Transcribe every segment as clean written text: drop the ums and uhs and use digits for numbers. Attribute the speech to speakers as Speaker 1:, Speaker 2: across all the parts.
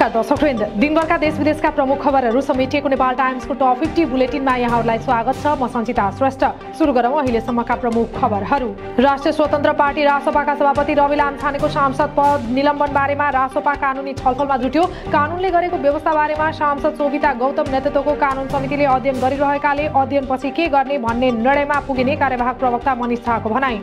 Speaker 1: नमस्कार दर्शकवृन्द, दिनभरका देश विदेशका प्रमुख खबरहरू समेटिएको नेपाल टाइम्सको टप 50 बुलेटिनमा यहाँहरूलाई स्वागत छ। म सञ्चिता श्रेष्ठ। सुरु गरौँ अहिलेसम्मका प्रमुख खबरहरू। राष्ट्रिय स्वतन्त्र पार्टी रासोपाका सभापति रवि लामिछानेको सांसद पद निलम्बन बारेमा रासोपा कानुनी छलफलमा जुट्यो। कानुनले गरेको व्यवस्था बारेमा सांसद शोभिता गौतम नेतृत्वको कानुन समितिले अध्ययन गरिरहेकाले अध्ययनपछि के गर्ने भन्ने निर्णयमा पुगिने कार्यवाहक प्रवक्ता मनिष थापाको भनाई।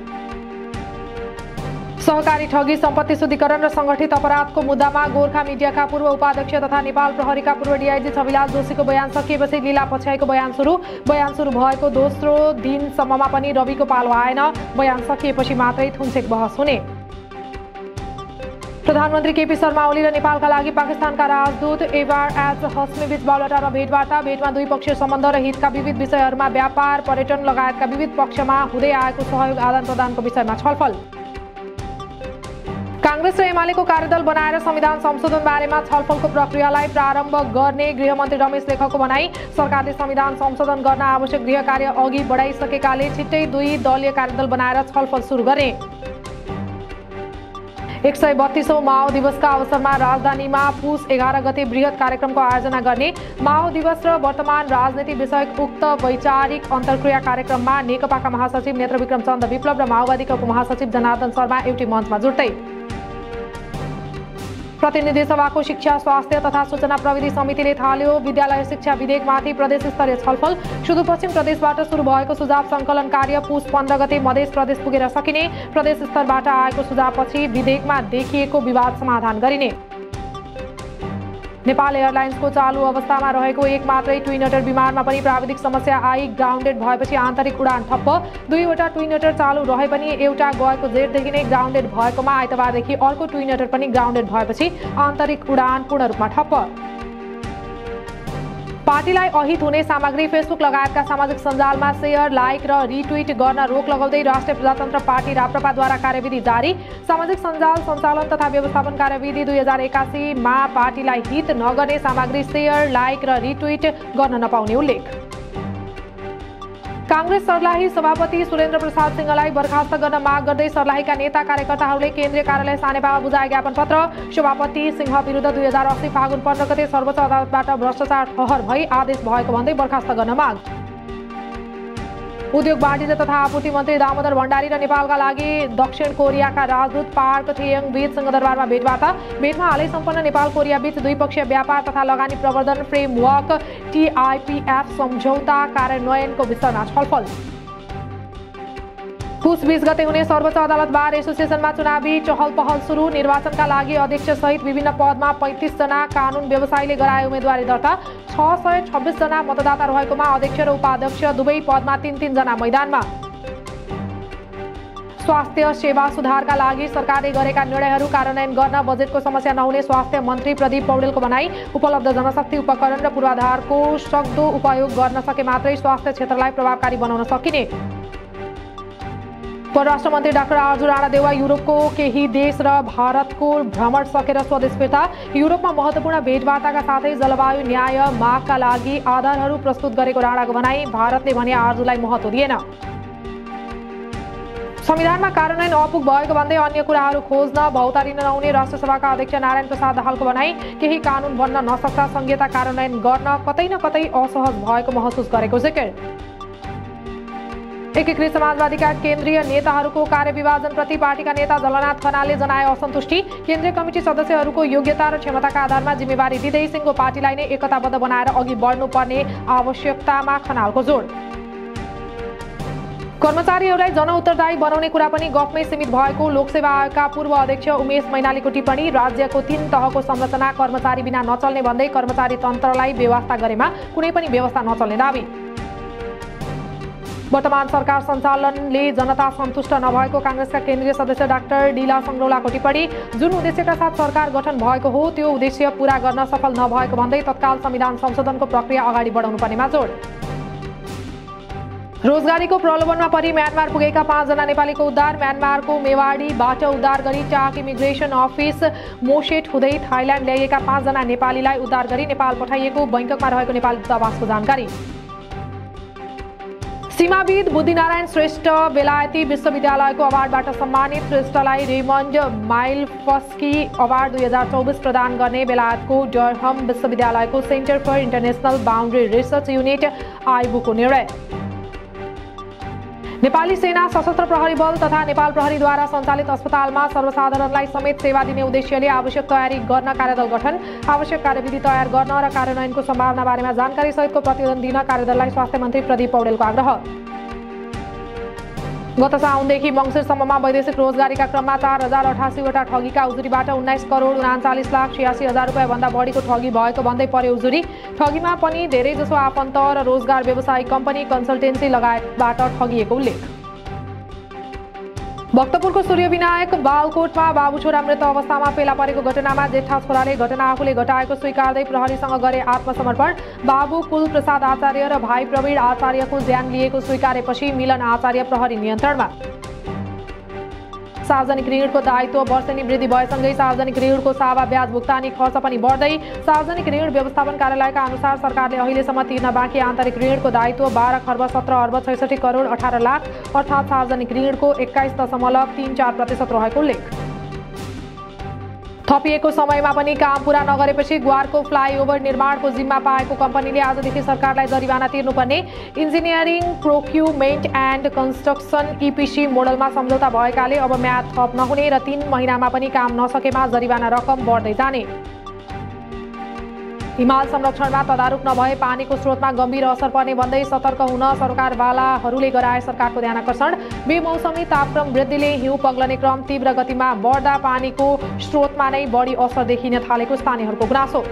Speaker 1: सहकारी ठगी, सम्पत्ति शुद्धिकरण र संगठित अपराधको मुद्दामा गोर्खा मिडियाका पूर्व उपाध्यक्ष तथा नेपाल प्रहरीका पूर्व डीआईजी छविलाल जोशीको बयान सकिएपछि लीला पछ्याईको बयान सुरु भएको दोस्रो दिनसम्ममा पनि रविको पालो आएन। बयान सकिएपछि मात्रै थुन्सेक बहस हुने। प्रधानमन्त्री केपी शर्मा ओली र नेपालका लागि पाकिस्तानका राजदूत एबार एज हस्मीबीच बालटा र भेटमा द्विपक्षीय सम्बन्ध र हितका विविध विषयहरूमा व्यापार, पर्यटन लगायतका विविध पक्षमा हुँदै आएको सहयोग आदान प्रदानको विषयमा छलफल। कांग्रेस र एमालेको कार्यदल बनाएर संविधान संशोधन बारेमा छलफलको प्रक्रियालाई प्रारम्भ गर्ने गृहमन्त्री रमेश लेखकको भनाई। सरकारले संविधान संशोधन गर्न आवश्यक गृह कार्य अघि बढाइसकेकाले छिट्टै 2 दलीय कार्यदल बनाएर छलफल सुरु गर्ने। 132औं माओ दिवसका अवसरमा राजधानीमा पुस 11 गते बृहत कार्यक्रमको आयोजना गर्ने। माओ दिवस र वर्तमान राजनीति विषयक उक्त वैचारिक अन्तर्क्रिया कार्यक्रममा नेकपाका महासचिव नेत्रविक्रम चन्द विप्लव र माओवादीका उपमहासचिव जनार्दन शर्मा एउटै मञ्चमा जुट्दै। प्रतिनिधि सभाको शिक्षा, स्वास्थ्य तथा सूचना प्रविधि समितिले थाल्यो विद्यालय शिक्षा विधेयकमाथि प्रदेश स्तरीय छलफल। सुदूरपश्चिम प्रदेशबाट सुरु भएको सुझाव संकलन कार्य पुस 15 गते मध्य प्रदेश पुगेर सकिने। प्रदेश स्तरबाट आएको सुझावपछि विधेयकमा देखिएको विवाद समाधान गरिने। नेपाल एयरलाइन्सको चालु अवस्थामा रहेको एक मात्रै ट्विन ओटर विमानमा पनि प्राविधिक समस्या आई ग्राउन्डेड भएपछि आन्तरिक उडान ठप्प। 2 वटा ट्विन ओटर चालु रहे पनि एउटा गएको जेठदेखि नै ग्राउन्डेड भएकोमा आइतबारदेखि अर्को ट्विन ओटर पनि ग्राउन्डेड भएपछि आन्तरिक उडान पूर्ण रूपमा ठप्प। पार्टीलाई अहित हुने सामग्री फेसबुक लगायतका सामाजिक सञ्जालमा सेयर, लाइक र रिट्विट गर्न रोक लगाउँदै राष्ट्रिय प्रजातन्त्र पार्टी राप्रपाद्वारा कार्यविधि जारी। सामाजिक सञ्जाल सञ्चालन तथा व्यवस्थापन कार्यविधि 2081 मा पार्टीलाई हित नगर्ने सामग्री सेयर, लाइक र रिट्विट गर्न नपाउने उल्लेख। कांग्रेस सर्लाही सभापति सुरेन्द्र प्रसाद सिंहलाई बर्खास्त गर्न माग गर्दै सर्लाहीका नेता कार्यकर्ताहरूले केन्द्रीय कार्यालय सानेपामा बुझाए ज्ञापन पत्र। सभापति सिंह विरुद्ध 2080 फागुन 15 गते सर्वोच्च अदालतबाट भ्रष्टाचार ठहर भई आदेश भएको भन्दै बर्खास्त गर्न माग। उद्योग, वाणिज्य तथा आपूर्ति मन्त्री दामोदर भण्डारी र नेपालका लागि दक्षिण कोरियाका राजदूत पार्क थियङ बीच सिंहदरबारमा भेटमा हालै सम्पन्न नेपाल कोरिया बीच द्विपक्षीय व्यापार तथा लगानी प्रवर्धन फ्रेमवर्क TIPF सम्झौता कार्यान्वयनको विषयमा छलफल। पुस 20 गते हुने सर्वोच्च अदालत बार एसोसिएसनमा चुनावी चहल पहल सुरु। निर्वाचनका लागि अध्यक्ष सहित विभिन्न पदमा 35 जना कानुन व्यवसायीले गराए उम्मेदवारी दर्ता। 626 जना मतदाता रहेकोमा अध्यक्ष र उपाध्यक्ष दुवै पदमा 3-3 जना मैदानमा। स्वास्थ्य सेवा सुधारका लागि सरकारले गरेका निर्णयहरू कार्यान्वयन गर्न बजेटको समस्या नहुने स्वास्थ्य मन्त्री प्रदीप पौडेलको भनाई। उपलब्ध जनशक्ति, उपकरण र पूर्वाधारको सक्दो उपयोग गर्न सके मात्रै स्वास्थ्य क्षेत्रलाई प्रभावकारी बनाउन सकिने। परराष्ट्र मन्त्री डाक्टर आर्जु राणादेवा युरोपको केही देश र भारतको भ्रमण सकेर स्वदेश फिर्ता। युरोपमा महत्त्वपूर्ण भेटवार्ताका साथै जलवायु न्याय मागका लागि आधारहरू प्रस्तुत गरेको राणाको भनाई। भारतले भने आर्जुलाई महत्त्व दिएन। संविधानमा कार्यान्वयन अपुग भएको भन्दै अन्य कुराहरू खोज्न भौतारिन नहुने राष्ट्रिय सभाका अध्यक्ष नारायण प्रसाद दाहालको भनाई। केही कानुन बन्न नसक्दा संहिता कार्यान्वयन गर्न कतै न कतै असहज भएको महसुस गरेको जिकिर। एकीकृत समाजवादीका केन्द्रीय नेताहरूको कार्यविभाजनप्रति पार्टीका नेता जलनाथ खनालले जनाए असन्तुष्टि। केन्द्रीय कमिटी सदस्यहरूको योग्यता र क्षमताका आधारमा जिम्मेवारी दिँदै सिंहको पार्टीलाई नै एकताबद्ध बनाएर अघि बढ्नुपर्ने आवश्यकतामा खनालको जोड। कर्मचारीहरूलाई जनउत्तरदायी बनाउने कुरा पनि गफमै सीमित भएको लोकसेवा आयोगका पूर्व अध्यक्ष उमेश मैनालीको टिप्पणी। राज्यको 3 तहको संरचना कर्मचारी बिना नचल्ने भन्दै कर्मचारी तन्त्रलाई व्यवस्था गरेमा कुनै पनि व्यवस्था नचल्ने दावी। वर्तमान सरकार सञ्चालनले जनता सन्तुष्ट नभएको कांग्रेसका केन्द्रीय सदस्य डाक्टर डीला संग्रौलाको टिप्पणी। जुन उद्देश्यका साथ सरकार गठन भएको हो त्यो उद्देश्य पूरा गर्न सफल नभएको भन्दै तत्काल संविधान संशोधनको प्रक्रिया अगाडि बढाउनु पर्नेमा जोड। रोजगारीको प्रलोभनमा परि म्यानमार पुगेका 5 जना नेपालीको उद्धार। म्यानमारको मेवाडीबाट उद्धार गरी टाक इमिग्रेसन अफिस मोसेट हुँदै थाइल्यान्ड ल्याइएका 5 जना नेपालीलाई उद्धार गरी नेपाल पठाइएको बैंककमा रहेको नेपाली दूतावासको जानकारी। सीमाविद बुद्धिनारायण श्रेष्ठ बेलायती विश्वविद्यालयको अवार्डबाट सम्मानित। श्रेष्ठलाई रेमन्ड माइलफस्की अवार्ड 2024 प्रदान गर्ने बेलायतको डरहम विश्वविद्यालयको centre for international boundary research unit आइबुको निर्णय। नेपाली सेना, सशस्त्र प्रहरी बल तथा नेपाल प्रहरीद्वारा सञ्चालित अस्पतालमा सर्वसाधारणलाई समेत सेवा दिने उद्देश्यले आवश्यक तयारी गर्न कार्यदल गठन। आवश्यक कार्यविधि तयार गर्न र कार्यान्वयनको सम्भावना बारेमा जानकारी सहितको प्रतिवेदन दिन कार्यदललाई स्वास्थ्य मन्त्री प्रदीप पौडेलको आग्रह। गत साउनदेखि मङ्सिरसम्ममा वैदेशिक रोजगारीका क्रममा 4088 वटा ठगीका उजुरीबाट 19 करोड 39,86,000 रुपियाँ भन्दा बढीको ठगी भएको भन्दै पर्यो उजुरी। ठगीमा पनि धेरैजसो आफन्त र रोजगार व्यवसायिक कम्पनी, कन्सल्टेन्सी लगायतबाट ठगिएको उल्लेख। भक्तपुरको सूर्यविनायक बालकोटमा बाबु छोरा मृत अवस्थामा फेला परेको घटनामा जेठा छोराले घटना आफूले घटाएको स्वीकार्दै प्रहरीसँग गरे आत्मसमर्पण। बाबु कुलप्रसाद आचार्य र भाइ प्रवीण आचार्यको ज्यान लिएको स्वीकारेपछि मिलन आचार्य प्रहरी नियन्त्रणमा। सार्वजनिक ऋणको दायित्व वर्षेनी वृद्धि भएसँगै सार्वजनिक ऋणको सावा ब्याज भुक्तानी खर्च पनि बढ्दै। सार्वजनिक ऋण व्यवस्थापन कार्यालयका अनुसार सरकारले अहिलेसम्म तिर्न बाँकी आन्तरिक ऋणको दायित्व 12 खर्ब 17 अर्ब 66 करोड 18 लाख अर्थात् सार्वजनिक ऋणको 21.34% रहेको उल्लेख। थपिएको समयमा पनि काम पूरा नगरेपछि ग्वारको फ्लाइओभर निर्माणको जिम्मा पाएको कम्पनीले आजदेखि सरकारलाई जरिवाना तिर्नुपर्ने। Engineering procurement and construction EPC मोडलमा सम्झौता भएकाले अब म्याद थप नहुने र 3 महिनामा पनि काम नसकेमा जरिवाना रकम बढ्दै जाने। हिमाल संरक्षणमा तदारुक नभए पानीको स्रोतमा गम्भीर असर पर्ने भन्दै सतर्क हुन सरकारवालाहरूले गराए सरकारको ध्यानकर्षण। बेमौसमी तापक्रम वृद्धिले हिउँ पग्लने क्रम तीव्र गतिमा बढ्दा पानीको स्रोतमा नै बढी असर देखिन थालेको स्थानीयहरूको गुनासो।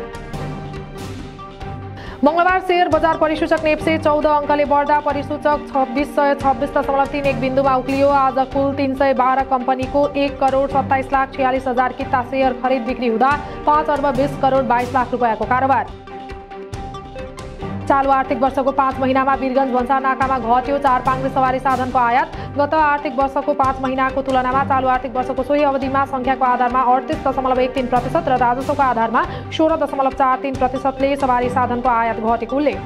Speaker 1: मंगलबार शेयर बजार परिसूचक नेप्से 14 अङ्कले बढ्दा परिसूचक 2626.31 बिन्दुमा उक्लियो। आज कुल 312 कम्पनीको 1 करोड 27,46,000 किता शेयर खरिद बिक्री हुँदा 5 अर्ब 20 करोड 22 लाख रुपियाँको कारोबार। चालु आर्थिक वर्षको 5 महिनामा वीरगञ्ज भन्सार नाकामा घट्यो 4 पाङ्ग्रे सवारी साधनको आयात। गत आर्थिक वर्षको 5 महिनाको तुलनामा चालु आर्थिक वर्षको सोही अवधिमा संख्याको आधारमा 38.13% र राजस्वको आधारमा 16.43%ले सवारी साधनको आयात घटेको उल्लेख।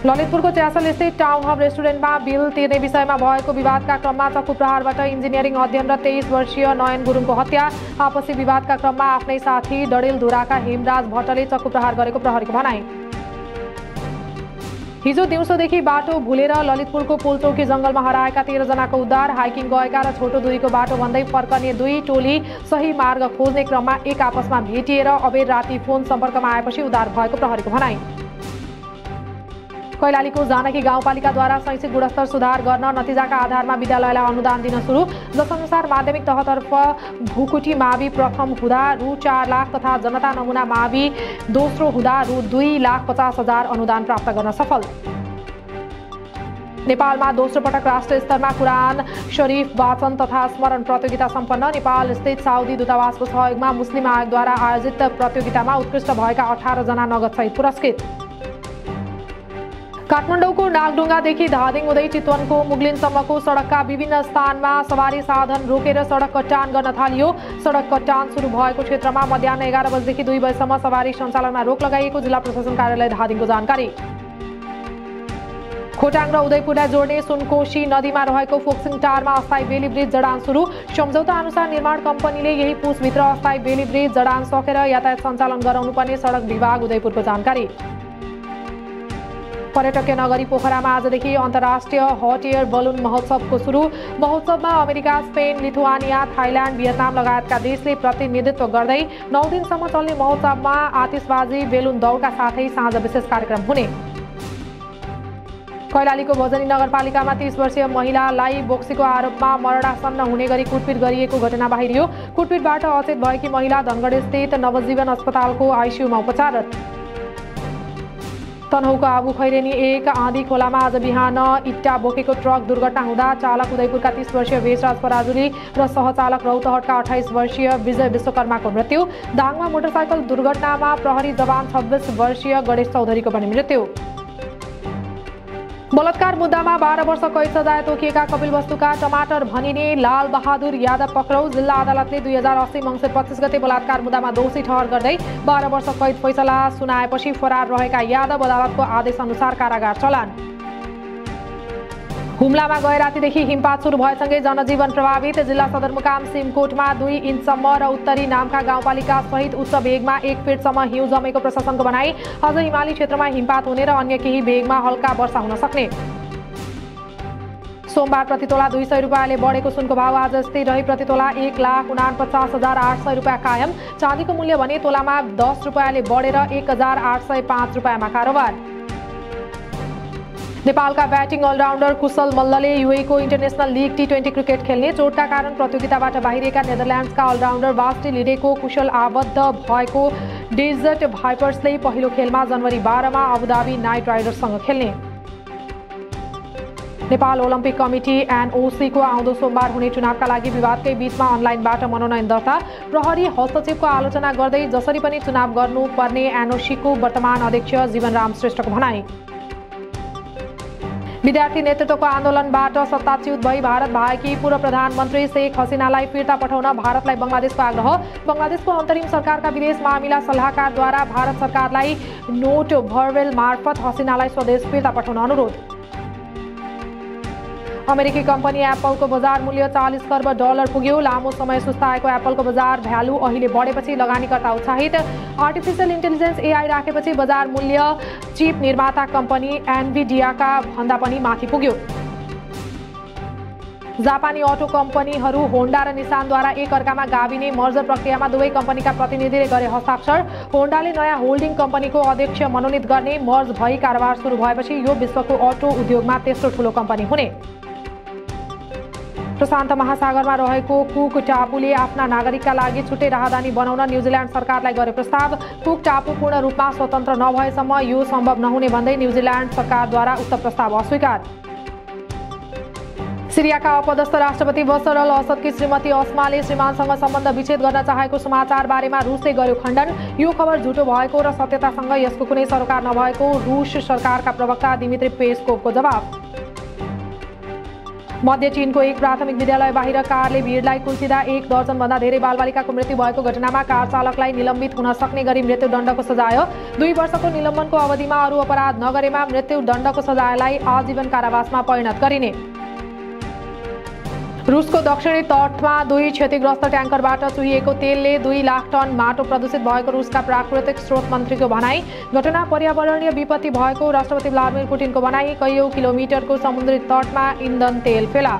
Speaker 1: ललितपुरको च्यासल स्थित टाउन हब रेस्टुरेन्टमा बिल तिर्ने विषयमा भएको विवादका क्रममा चक्कु प्रहारबाट इन्जिनियरिङ अध्ययन र 23 वर्षीय नयन गुरुङको हत्या। आपसी विवादका क्रममा आफ्नै साथी डडेलधुराका हेमराज भट्टले चक्कु प्रहार गरेको प्रहरीको भनाइ। हिजो दिउँसोदेखि बाटो भुलेर ललितपुरको पुलचौकी जंगलमा हराएका 13 जनाको उद्धार। हाइकिङ गएका र छोटो दूरीको बाटो भन्दै फर्कने 2 टोली सही मार्ग खोज्ने क्रममा एक आपसमा भेटिएर अबेर राति फोन सम्पर्कमा आएपछि उद्धार भएको प्रहरीको भनाइ। कैलालीको जानकी गाउँपालिकाद्वारा शैक्षिक गुणस्तर सुधार गर्न नतिजाका आधारमा विद्यालयलाई अनुदान दिन सुरु। जसअनुसार माध्यमिक तहतर्फ भुकुटी मावि प्रथम हुँदा रु 4 लाख तथा जनता नमुना मावि दोस्रो हुँदा रु 2,50,000 अनुदान प्राप्त गर्न सफल। नेपालमा दोस्रो पटक राष्ट्रिय स्तरमा कुरान शरीफ वाचन तथा स्मरण प्रतियोगिता सम्पन्न। नेपाल स्थित साउदी दूतावासको सहयोगमा मुस्लिम आयोगद्वारा आयोजित प्रतियोगितामा उत्कृष्ट भएका 18 जना नगदसहित पुरस्कृत। काठमाडौँको नागढुङ्गादेखि धादिङ हुँदै चितवनको मुगलिनसम्मको सडकका विभिन्न स्थानमा सवारी साधन रोकेर सडक कट्टान गर्न थालियो। सडक कट्टान सुरु भएको क्षेत्रमा मध्याह 11 बजेदेखि 2 बजेसम्म सवारी सञ्चालनमा रोक लगाइएको जिल्ला प्रशासन कार्यालय धादिङको जानकारी। खोटाङ र उदयपुरलाई जोड्ने सुनकोशी नदीमा रहेको फोक्सिङ टारमा अस्थायी बेली ब्रिज जडान सुरु। सम्झौता अनुसार निर्माण कम्पनीले यही पुसभित्र अस्थायी बेली ब्रिज जडान सकेर यातायात सञ्चालन गराउनुपर्ने सडक विभाग उदयपुरको जानकारी। पर्यटकीय नगरी पोखरामा आजदेखि अन्तर्राष्ट्रिय हट एयर बलुन महोत्सवको सुरु। महोत्सवमा America, Spain, Lithuania, Thailand, Vietnam लगायतका देशले प्रतिनिधित्व गर्दै 9 दिनसम्म चल्ने महोत्सवमा आतिशबाजी, बेलुन दौडका साथै साँझ विशेष कार्यक्रम हुने। कैलालीको भजनी नगरपालिकामा 30 वर्षीय महिलालाई बोक्सीको आरोपमा मरणासन्न हुने गरी कुटपिट गरिएको घटना बाहिरियो। कुटपिटबाट अचेत भएकी महिला धनगढस्थित नवजीवन अस्पतालको आइसियुमा उपचाररत। तनहुको आबु खैरेनी 1 आँधी खोलामा आज बिहान इट्टा बोकेको ट्रक दुर्घटना हुँदा चालक उदयपुरका 30 वर्षीय भेषराज पराजुली र सहचालक रौतहटका 28 वर्षीय विजय विश्वकर्माको मृत्यु। दाङमा मोटरसाइकल दुर्घटनामा प्रहरी जवान 26 वर्षीय गणेश चौधरीको पनि मृत्यु। बलात्कार मुद्दामा 12 वर्ष कैद सजाय तोकिएका कपिलवस्तुका टमाटर भनिने लाल बहादुर यादव पक्राउ। जिल्ला अदालतले 2080 मङ्सिर 25 गते बलात्कार मुद्दामा दोषी ठहर गर्दै 12 वर्ष कैद फैसला सुनाएपछि फरार रहेका यादव अदालतको आदेश अनुसार कारागार चलान। हुम्लामा गए रातिदेखि हिमपात सुरु भएसँगै जनजीवन प्रभावित। जिल्ला सदरमुकाम सिमकोटमा 2 इन्चसम्म र उत्तरी नामखा गाउँपालिका सहित उच्च भेगमा 1 फिटसम्म हिउँ जमेको प्रशासनको भनाई। अझ हिमाली क्षेत्रमा हिमपात हुने र अन्य केही भेगमा हल्का वर्षा हुन सक्ने। सोमबार प्रतितोला 200 रुपैयाँले बढेको सुनको भाव आज यस्तै रही। प्रतितोला 1,49,800 रुपैयाँ कायम। चाँदीको मूल्य भने तोलामा 10 रुपैयाँले बढेर 1,805 रुपैयाँमा कारोबार। नेपालका ब्याटिङ अलराउन्डर कुशल मल्लले युएईको इन्टरनेसनल लिग T20 क्रिकेट खेल्ने। चोटका कारण प्रतियोगिताबाट बाहिरिएका नेदरल्यान्ड्सका अलराउन्डर बास्टी लिडेको कुशल आबद्ध भएको डेजर्ट भाइपर्सले पहिलो खेलमा जनवरी 12 मा अबुधाबी नाइट राइडर्ससँग खेल्ने। नेपाल ओलम्पिक कमिटी NOC को आउँदो सोमबार हुने चुनावका लागि विवादकै बीचमा अनलाइनबाट मनोनयन दर्ता। प्रहरी हस्तक्षेपको आलोचना गर्दै जसरी पनि चुनाव गर्नुपर्ने NOC को वर्तमान अध्यक्ष जीवनराम श्रेष्ठको भनाई। विद्यार्थी नेतृत्वको आन्दोलनबाट सत्ताच्युत भई भारत भागेकी पूर्व प्रधानमन्त्री शेख हसिनालाई फिर्ता पठाउन भारतलाई बंगलादेशको आग्रह। बंगलादेशको अन्तरिम सरकारका विदेश मामिला सल्लाहकारद्वारा भारत सरकारलाई नोट भर्वेल मार्फत हसिनालाई स्वदेश फिर्ता पठाउन अनुरोध। अमेरिकी कम्पनी एप्पलको बजार मूल्य $40 खर्ब पुग्यो। लामो समय सुस्ताएको एप्पलको बजार भ्यालु अहिले बढेपछि लगानीकर्ता उत्साहित। आर्टिफिसियल इन्टेलिजेन्स AI राखेपछि बजार मूल्य चिप निर्माता कम्पनी एनभिडियाका भन्दा पनि माथि पुग्यो। जापानी अटो कम्पनीहरू होन्डा र निसानद्वारा एक अर्कामा गाभिने मर्जर प्रक्रियामा दुवै कम्पनीका प्रतिनिधिले गरे हस्ताक्षर। होन्डाले नयाँ होल्डिङ कम्पनीको अध्यक्ष मनोनित गर्ने। मर्ज भई कारोबार सुरु भएपछि यो विश्वको अटो उद्योगमा तेस्रो ठूलो कम्पनी हुने। प्रशान्त महासागरमा रहेको कुक टापुले आफ्ना नागरिकका लागि छुट्टै राहदानी बनाउन न्युजिल्यान्ड सरकारलाई गरे प्रस्ताव। कुक टापु पूर्ण रूपमा स्वतन्त्र नभएसम्म यो सम्भव नहुने भन्दै न्युजिल्यान्ड सरकारद्वारा उक्त प्रस्ताव अस्वीकार। सिरियाका अपदस्थ राष्ट्रपति बशर अल असदकी श्रीमती अस्माले श्रीमानसँग सम्बन्ध विच्छेद गर्न चाहेको समाचार बारेमा रुसले गर्यो खण्डन। यो खबर झुटो भएको र सत्यतासँग यसको कुनै सरोकार नभएको रुस सरकारका प्रवक्ता दिमित्री पेस्कोभको जवाब। मध्य चीनको एक प्राथमिक विद्यालय बाहिर कारले भिडलाई कुल्चिँदा 1 दर्जनभन्दा धेरै बालबालिकाको मृत्यु भएको घटनामा कार चालकलाई निलम्बित हुन सक्ने गरी मृत्युदण्डको सजाय। 2 वर्षको निलम्बनको अवधिमा अरू अपराध नगरेमा मृत्युदण्डको सजायलाई आजीवन कारावासमा परिणत गरिने। रुसको दक्षिणी तटमा 2 क्षतिग्रस्त ट्याङ्करबाट चुहिएको तेलले 2 लाख टन माटो प्रदूषित भएको रुसका प्राकृतिक स्रोत मन्त्रीको भनाई। घटना पर्यावरणीय विपत्ति भएको राष्ट्रपति भ्लादिमिर पुटिनको भनाई। कैयौं किलोमिटरको समुद्री तटमा इन्धन तेल फेला।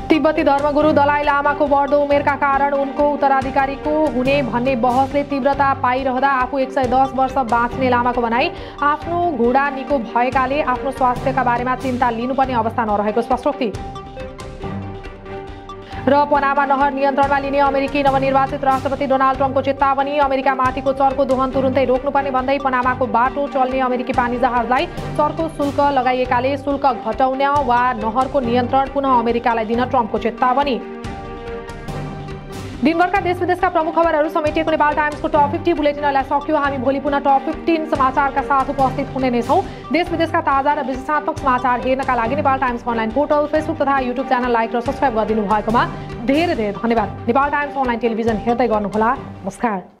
Speaker 1: तिब्बती धर्मगुरु दलाई लामाको बढ्दो उमेरका कारण उनको उत्तराधिकारीको हुने भन्ने बहसले तीव्रता पाइरहँदा आफू 110 वर्ष बाँच्ने लामाको भनाई। आफ्नो घुँडा निको भएकाले आफ्नो स्वास्थ्यका बारेमा चिन्ता लिनुपर्ने अवस्था नरहेको स्पष्टोक्ति। र पनामा नहर नियन्त्रणमा लिने अमेरिकी नवनिर्वाचित राष्ट्रपति डोनाल्ड ट्रम्पको चेतावनी। अमेरिकामाथिको चर्को दोहन तुरुन्तै रोक्नुपर्ने भन्दै पनामाको बाटो चल्ने अमेरिकी पानी जहाजलाई चर्को शुल्क लगाइएकाले शुल्क घटाउन वा नहरको नियन्त्रण पुनः अमेरिकालाई दिन ट्रम्पको चेतावनी। दिनभरका देश विदेशका प्रमुख खबरहरू समेटिएको नेपाल टाइम्सको टप 50 बुलेटिनलाई सक्यो। हामी भोलि पुनः टप 15 समाचारका साथ उपस्थित हुने नै छौं। देश विदेशका ताजा र विश्लेषणात्मक समाचार हेर्नका लागि नेपाल टाइम्सको अनलाइन पोर्टल, फेसबुक तथा युट्युब च्यानल लाइक र सब्स्क्राइब गरिदिनु भएकोमा धेरै धेरै धन्यवाद। नेपाल टाइम्स अनलाइन टेलिभिजन हेर्दै गर्नुहोला। नमस्कार।